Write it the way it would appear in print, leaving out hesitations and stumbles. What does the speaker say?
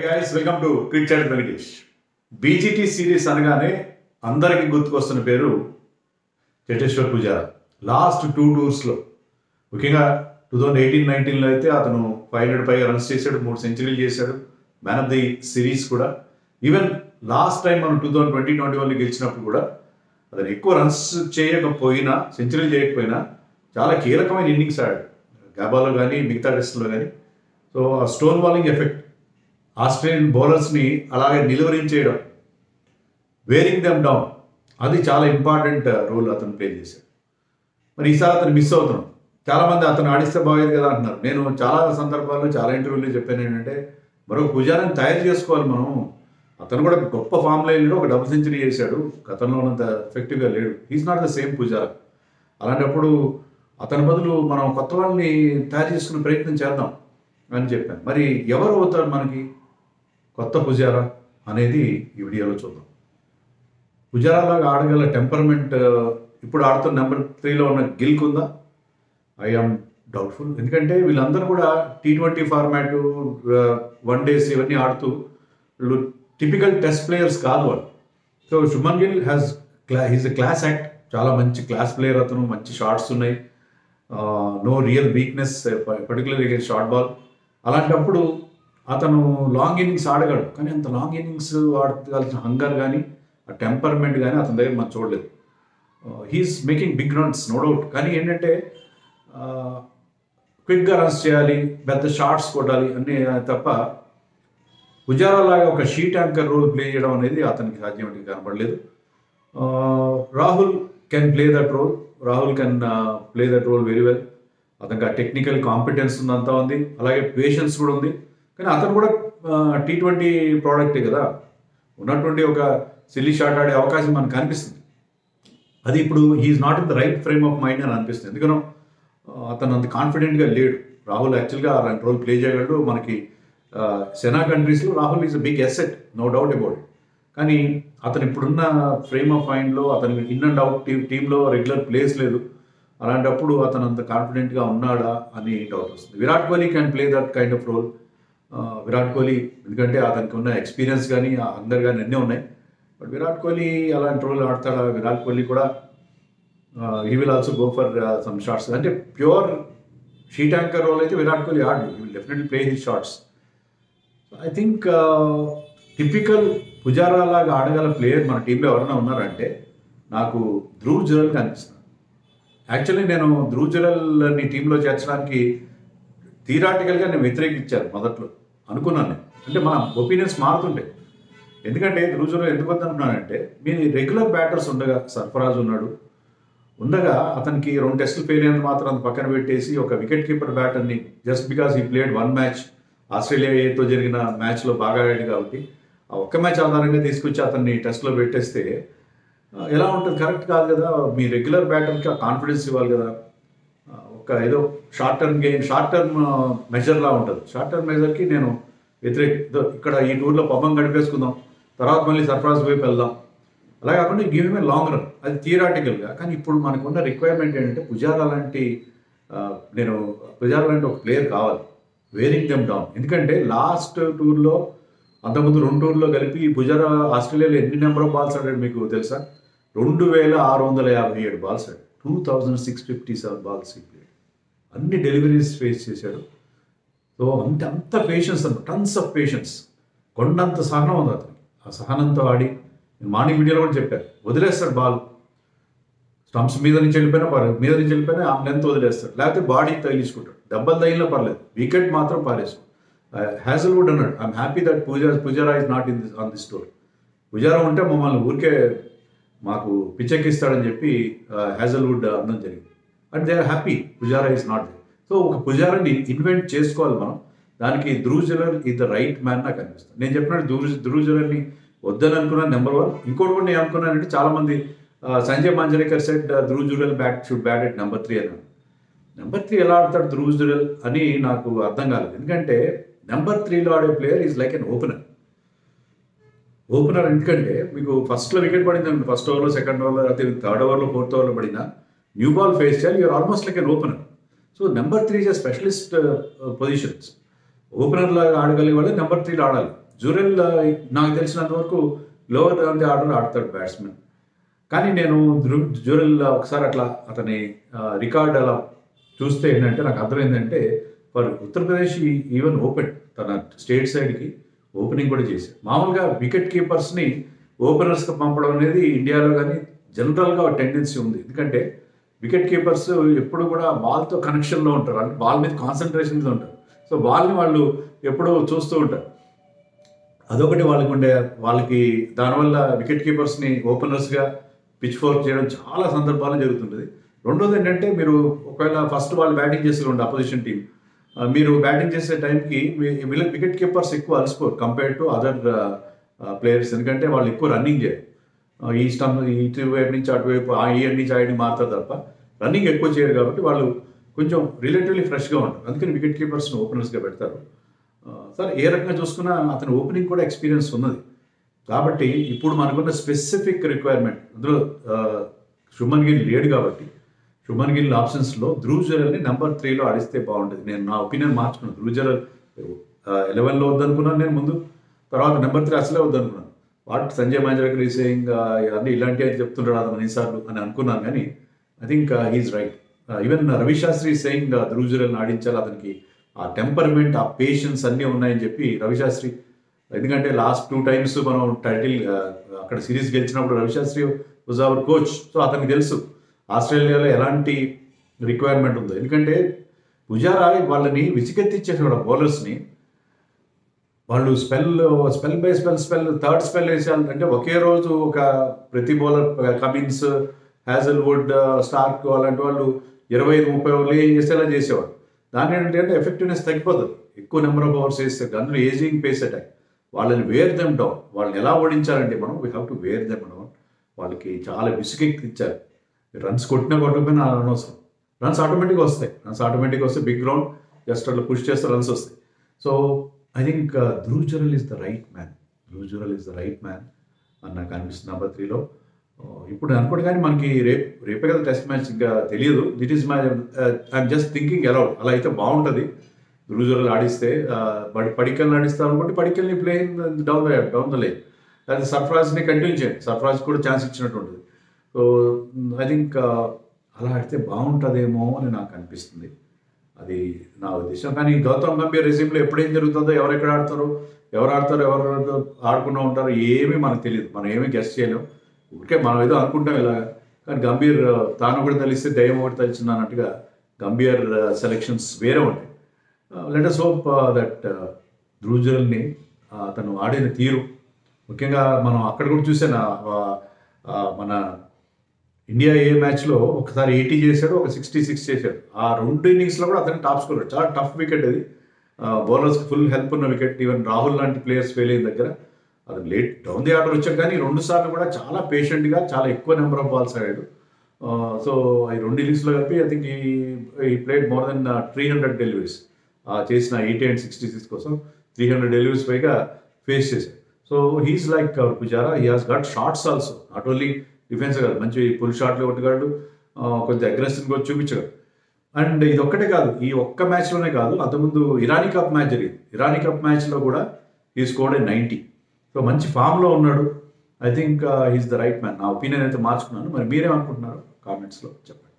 Guys welcome to cric chat Venkatesh. BGT series అనగానే అందరికీ గుర్తుకొస్తున్న పేరు చేతేశ్వర్ పుజారా. లాస్ట్ 2 టూర్స్లో ముఖ్యంగా 2018-19లో అయితే అతను 500 పైగా రన్స్ చేశాడు, 3 సెంచరీలు చేశాడు, మ్యాన్ ఆఫ్ ది సిరీస్ కూడా. ఈవెన్ లాస్ట్ టైం మనం 2020-21 గెలిచినప్పుడు కూడా అతను ఎక్కువ రన్స్ చేయకపోయినా, సెంచరీలు చేయకపోయినా చాలా కీలకమైన ఇన్నింగ్స్ ఆడాడు గాబాలో కానీ మిగతా టెస్ట్లో కానీ. సో ఆ స్టోన్ బాలింగ్ ఎఫెక్ట్, ఆస్ట్రేలియన్ బౌలర్స్ని అలాగే నిలువరించేయడం, వేరింగ్ దెమ్ డౌన్, అది చాలా ఇంపార్టెంట్ రోల్ అతను ప్లే చేశాడు. మరి ఈసారి అతను మిస్ అవుతున్నాం. చాలామంది అతను ఆడిస్తే బాగోదు కదా అంటున్నారు. నేను చాలా సందర్భాల్లో చాలా ఇంటర్వ్యూలో చెప్పాను ఏంటంటే, మరొక పుజారాని తయారు చేసుకోవాలి మనం. అతను కూడా గొప్ప ఫామ్లో వెళ్ళాడు, ఒక డబుల్ సెంచరీ చేశాడు, గతంలో ఉన్నంత ఎఫెక్టివ్గా లేడు. He's not the same Pujara. అలాంటప్పుడు అతని బదులు మనం కొత్త వాళ్ళని తయారు చేసుకునే ప్రయత్నం చేద్దాం అని చెప్పాను. మరి ఎవరు అవుతారు మనకి కొత్త పుజారా అనేది ఈ వీడియోలో చూద్దాం. పుజారా లాగా ఆడగల టెంపర్మెంట్ ఇప్పుడు ఆడుతున్న నెంబర్ 3లో ఉన్న గిల్కి ఉందా? I am doubtful. ఎందుకంటే వీళ్ళందరూ కూడా T20 ఫార్మాట్, 1 డేస్ ఇవన్నీ ఆడుతూ వీళ్ళు టిపికల్ టెస్ట్ ప్లేయర్స్ కాదు వాళ్ళు. So Shubman Gill he's a class act. చాలా మంచి క్లాస్ ప్లేయర్ అతను, మంచి షాట్స్ ఉన్నాయి, no real weakness particular against short ball. అలాంటప్పుడు అతను లాంగ్ ఇన్నింగ్స్ ఆడగలడు, కానీ అంత లాంగ్ ఇన్నింగ్స్ ఆడగలిసిన హంగర్ కానీ ఆ టెంపర్మెంట్ కానీ అతని దగ్గర మనం చూడలేదు. He's making big runs no doubt, కానీ ఏంటంటే క్విక్గా రన్స్ చేయాలి, పెద్ద షాట్స్ కొట్టాలి అన్నీ తప్ప పుజారా లాగా ఒక షీట్ యాంకర్ రోల్ ప్లే చేయడం అనేది అతనికి సాధ్యమని కనపడలేదు. Rahul can play that role, Rahul can play that role very well. అతనికి ఆ టెక్నికల్ కాంపిటెన్స్ ఉందంతా ఉంది, అలాగే పేషెన్స్ కూడా ఉంది. కానీ అతను కూడా T20 ప్రోడక్టే కదా, ఉన్నటువంటి ఒక సిల్లీ షాట్ ఆడే అవకాశం మనకు కనిపిస్తుంది. అది ఇప్పుడు he's not in the right frame of mind అని అనిపిస్తుంది. ఎందుకనో అతను అంత కాన్ఫిడెంట్గా లేడు. రాహుల్ యాక్చువల్గా అలాంటి రోల్ ప్లే చేయగలడు. మనకి సెనా కంట్రీస్లో Rahul is a big asset, no doubt about it. కానీ అతను ఇప్పుడున్న ఫ్రేమ్ ఆఫ్ మైండ్లో అతనికి ఇన్ అండ్ అవుట్ టీంలో రెగ్యులర్ ప్లేస్ లేదు. అలాంటప్పుడు అతను అంత కాన్ఫిడెంట్గా ఉన్నాడా అని డౌట్ వస్తుంది. Virat Kohli can play that kind of role. Virat Kohli ఎందుకంటే అతనికి ఉన్న ఎక్స్పీరియన్స్ కానీ అందరు కానీ అన్నీ ఉన్నాయి. బట్ విరాట్ కోహ్లీ అలాంటి రోల్ ఆడతాడా? విరాట్ కోహ్లీ కూడా he will also go for some shots. అంటే ప్యూర్ షీట్ యాంకర్ రోల్ అయితే విరాట్ కోహ్లీ ఆడు, he will definitely play his shots. I think typical Pujara లాగా ఆడగల ప్లేయర్ మన టీంలో ఎవరైనా ఉన్నారంటే నాకు ధ్రువ్ జురెల్ కనిపిస్తుంది. యాక్చువల్లీ నేను ధ్రువ్ జురెల్ని టీంలో చేర్చడానికి థియరాటికల్గా నేను వ్యతిరేకించాను మొదట్లో అనుకున్నాను నేను. అంటే మన ఒపీనియన్స్ మారుతుంటాయి. ఎందుకంటే ధ్రువ్ జురెల్ ఎందుకు వద్దనుకున్నానంటే, మీ రెగ్యులర్ బ్యాటర్స్ ఉండగా, సర్ఫరాజ్ ఉండగా అతనికి 2 టెస్టులు ఫెయిల్ అయినంత మాత్రం అంత పక్కన పెట్టేసి ఒక వికెట్ కీపర్ బ్యాటర్ని just because he played 1 match, ఆస్ట్రేలియాతో జరిగిన మ్యాచ్లో బాగా ఆడాడు కాబట్టి ఆ ఒక్క మ్యాచ్ ఆధారంగా తీసుకొచ్చి అతన్ని టెస్ట్లో పెట్టేస్తే ఎలా ఉంటుంది? కరెక్ట్ కాదు కదా. మీ రెగ్యులర్ బ్యాటర్కి ఆ కాన్ఫిడెన్స్ ఇవ్వాలి కదా. ఒక ఏదో షార్ట్ టర్మ్ మెజర్లా ఉంటుంది. షార్ట్ టర్మ్ మెజర్కి నేను ఇక్కడ ఈ టూర్లో పబ్బం గడిపేసుకుందాం, తర్వాత మళ్ళీ సర్ఫరాజ్ వైపు వెళ్దాం, అలా కాకుండా give him a long run, అది థియరాటికల్గా. కానీ ఇప్పుడు మనకున్న రిక్వైర్మెంట్ ఏంటంటే పుజారా లాంటి ఒక ప్లేయర్ కావాలి, వేరింగ్ దెమ్ డౌన్. ఎందుకంటే లాస్ట్ టూర్లో, అంతకుముందు 2 టూర్లో కలిపి పుజారా ఆస్ట్రేలియాలో ఎన్ని నెంబర్ ఆఫ్ బాల్స్ ఆడాడు మీకు తెలుసా? 2657 బాల్స్ ఆడాడు, 2657 బాల్స్ ప్లేడ్, అన్ని డెలివరీస్ ఫేస్ చేశాడు. సో అంత పేషెన్స్, టన్స్ ఆఫ్ పేషెన్స్, కొండంత సహనం ఉంది అతనికి. ఆ సహనంతో ఆడి, నేను మార్నింగ్ వీడియోలో కూడా చెప్పాను, వదిలేస్తాడు బాల్, స్టంప్స్ మీద నుంచి వెళ్ళిపోయినా ఆ లెంత్ వదిలేస్తాడు, లేకపోతే బాడీ తగిలించుకుంటాడు. దెబ్బలు తగిలినా పర్లేదు, వికెట్ మాత్రం పారేస్తాడు. హ్యాజల్వుడ్ అన్నాడు, I'm happy that Pujara is not on this tour. Pujara ఉంటే మమ్మల్ని ఊరికే మాకు పిచ్చెక్కిస్తాడని చెప్పి హ్యాజల్వుడ్ అనడం జరిగింది. And they are happy Pujara is not there. సో ఒక పుజారాని ఇన్వెంట్ చేసుకోవాలి మనం. దానికి Dhruv Jurel is the right man నాకు అనిపిస్తుంది. నేను చెప్పినట్టు ధ్రువ్ జురెల్ని వద్దని అనుకున్నాను, నెంబర్ 1. ఇంకోటి కూడా నేను అనుకున్నానంటే, చాలామంది Sanjay Manjrekar said Dhruv Jurel should bat at number 3 అన్నాడు. నెంబర్ 3 ఎలా ఆడతాడు ధ్రువ్ జురెల్ అని నాకు అర్థం కాలేదు. ఎందుకంటే నెంబర్ 3లో ఆడే player is like an opener. ఎందుకంటే మీకు ఫస్ట్లో వికెట్ పడింది, ఫస్ట్ ఓవర్లో, సెకండ్ ఓవర్లో, అయితే 3rd ఓవర్లో, 4th ఓవర్లో పడినా న్యూ బాల్ ఫేస్ చేయాలి, you're almost like an opener. So number 3 is a specialist positions. Opener లాగా ఆడగలిగే వాళ్ళు నెంబర్ 3లో ఆడాలి. జురెల్ నాకు తెలిసినంత వరకు లోవర్ డౌన్ ది ఆర్డర్ ఆడతాడు బ్యాట్స్మెన్. కానీ నేను జురెల్ ఒకసారి అట్లా అతని రికార్డ్ అలా చూస్తే ఏంటంటే నాకు అర్థమైందంటే ఫర్ ఉత్తరప్రదేశ్ ఈవెన్ ఓపెన్ తన స్టేట్ సైడ్కి ఓపెనింగ్ కూడా చేశారు. మామూలుగా వికెట్ కీపర్స్ని ఓపెనర్స్కి పంపడం అనేది ఇండియాలో కానీ జనరల్గా టెండెన్సీ ఉంది. ఎందుకంటే వికెట్ కీపర్స్ ఎప్పుడు కూడా బాల్తో కనెక్షన్లో ఉంటారు, అంటే బాల్ మీద కాన్సన్ట్రేషన్ మీద ఉంటారు. సో బాల్ని వాళ్ళు ఎప్పుడూ చూస్తూ ఉంటారు. అదొకటి వాళ్ళకి దానివల్ల వికెట్ కీపర్స్ని ఓపెనర్స్గా పిచ్ ఫోర్క్ చేయడం చాలా సందర్భాలు జరుగుతుంటుంది. రెండోది ఏంటంటే మీరు ఒకవేళ ఫస్ట్ వాళ్ళు బ్యాటింగ్ చేసేవాళ్ళు అపోజిషన్ టీం, మీరు బ్యాటింగ్ చేసే టైంకి వికెట్ కీపర్స్ ఎక్కువ అలసిపోరు కంపేర్ టు అదర్ ప్లేయర్స్. ఎందుకంటే వాళ్ళు ఎక్కువ రన్నింగ్ చేయరు. ఈ స్టంప్ ఇటువైపు నుంచి అటువైపు ఈ ఎండ్ నుంచి ఆయన్ని మారుతారు తప్ప రన్నింగ్ ఎక్కువ చేయరు. కాబట్టి వాళ్ళు కొంచెం రిలేటివ్లీ ఫ్రెష్గా ఉంటారు. అందుకని వికెట్ కీపర్స్ని ఓపెనర్స్గా పెడతారు. సార్ ఏ రకంగా చూసుకున్నా అతని ఓపెనింగ్ కూడా ఎక్స్పీరియన్స్ ఉన్నది. కాబట్టి ఇప్పుడు మనకున్న స్పెసిఫిక్ రిక్వైర్మెంట్ అందులో శుభ్మన్ గిల్ లేడు కాబట్టి శుభ్మన్ గిల్ ఆప్షన్స్లో ధ్రువ్ జురెల్ని నెంబర్ 3లో ఆడిస్తే బాగుంటుంది. నేను నా ఒపీనియన్ మార్చుకున్నాను. ధ్రువ్ జురెల్ 11లో వద్దనుకున్నాను నేను ముందు, తర్వాత నెంబర్ 3 అసలే వద్దనుకున్నాను. వాట్ సంజయ్ మంజరేకర్ ఈ సేయింగ్ అన్నీ ఇలాంటివి చెప్తుంటాడు అతను ఎన్నిసార్లు అని అనుకున్నాను. కానీ I think he's right. Even Ravi Shastri saying Dhruv జురెల్ని ఆడించాలి, అతనికి ఆ టెంపర్మెంట్ ఆ పేషెన్స్ అన్నీ ఉన్నాయని చెప్పి రవిశాస్త్రి. ఎందుకంటే లాస్ట్ 2 times మనం టైటిల్ అక్కడ సిరీస్ గెలిచినప్పుడు Ravi Shastri was our coach. So అతనికి తెలుసు ఆస్ట్రేలియాలో ఎలాంటి రిక్వైర్మెంట్ ఉందో. ఎందుకంటే పుజారా వాళ్ళని విసిగెత్తిచ్చేసేవాడు బౌలర్స్ని. వాళ్ళు spell by spell third spell వేసేయాలంటే ఒకే రోజు ఒక ప్రతి బౌలర్ కమిన్స్, హ్యాజల్వుడ్, స్టార్క్ అలాంటి వాళ్ళు 25-30 ఓవర్లు వేసేలా చేసేవాడు. దాని ఏంటంటే ఎఫెక్టివ్నెస్ తగ్గిపోతుంది ఎక్కువ నెంబర్ ఆఫ్ ఓవర్స్ వేస్తారు. అందులో ఏజింగ్ పేస్ అటాక్. వాళ్ళని వేర్ దెమ్ డౌన్. వాళ్ళని ఎలా ఓడించాలంటే మనం we have to wear them down. వాళ్ళకి చాలా విసుగెక్కిచ్చారు. రన్స్ కొట్టకపోయినా అనవసరం, రన్స్ ఆటోమేటిక్గా వస్తే బిగ్ గ్రౌండ్ జస్ట్ అట్లా పుష్ చేస్తే రన్స్ వస్తాయి. So I think Dhruv Jurel is the right man అని నాకు అనిపిస్తుంది నెంబర్ 3లో. ఇప్పుడు అనుకోండి కానీ మనకి రేపే కదా టెస్ట్ మ్యాచ్, ఇంకా తెలియదు. That is my I'm just thinking aloud. అలా అయితే బాగుంటుంది. ధ్రువ్ జురెల్ ఆడిస్తే పడికల్ని ఆడిస్తాం అనుకోండి, పడికల్ని ప్లేయింగ్ డౌన్ ద లైన్. అది సర్ఫరాజ్ని కంటిన్యూ చేయండి, సర్ఫరాజ్ కూడా ఛాన్స్ ఇచ్చినట్టు ఉంటుంది. సో ఐ థింక్ అలా ఆడితే బాగుంటుందేమో అని నాకు అనిపిస్తుంది. అది నా ఉద్దేశం. కానీ గౌతమ్ గంభీర్ రెజ్యూమ్లో ఎప్పుడేం జరుగుతుందో, ఎవరు ఆడతారు ఎవరు ఆడకుండా ఉంటారో ఏమీ మనకు తెలియదు. మనం ఏమీ గెస్ట్ చేయలేము. ఊరికే మనం ఏదో అనుకుంటాం ఇలాగా. కానీ గంభీర్ తాను కూడా తెలిస్తే దయ్యం ఒకటి తలిచింది అన్నట్టుగా గంభీర్ సెలెక్షన్స్ వేరే ఉంటాయి. Let us hope that Dhruv జురెల్ని అతను ఆడిన తీరు, ముఖ్యంగా మనం అక్కడ కూడా చూసాను మన ఇండియా ఏ మ్యాచ్లో ఒకసారి 80 చేశాడు, ఒక 66 చేశాడు. ఆ 2 innings కూడా అతను టాప్ స్కోర్. చాలా టఫ్ వికెట్ అది, బౌలర్స్కి ఫుల్ హెల్ప్ ఉన్న వికెట్. ఈవెన్ రాహుల్ లాంటి ప్లేయర్స్ ఫెయిల్ అయిన దగ్గర అది లేట్ డౌన్ ది ఆర్డర్ వచ్చాడు. కానీ 2 సార్లు కూడా చాలా పేషెంట్గా చాలా ఎక్కువ నెంబర్ ఆఫ్ బాల్స్ ఆడాడు. సో ఈ 2 innings కలిపి ఐ థింక్ ఈ ప్లేడ్ మోర్ దెన్ 300 డెలివరీస్. చేసిన 80 and 66 కోసం 300 డెలివరీస్ పైగా ఫేస్ చేశాడు. So he's like our Pujara. He has got shots also, not only defence కాదు, మంచి పుల్ షాట్లు కొట్టగాడు, కొంచెం అగ్రెసివ్ కూడా చూపించాడు. అండ్ ఇది ఒక్కటే కాదు, ఈ ఒక్క మ్యాచ్లోనే కాదు, అంతకుముందు ఇరానీ కప్ మ్యాచ్ జరిగింది. ఇరానీ కప్ మ్యాచ్లో కూడా హీ స్కోర్డ్ 90. సో మంచి ఫామ్లో ఉన్నాడు. I think he's the right man. నా ఒపీనియన్ అయితే మార్చుకున్నాను. మరి మీరేమనుకుంటున్నారు కామెంట్స్లో చెప్పండి.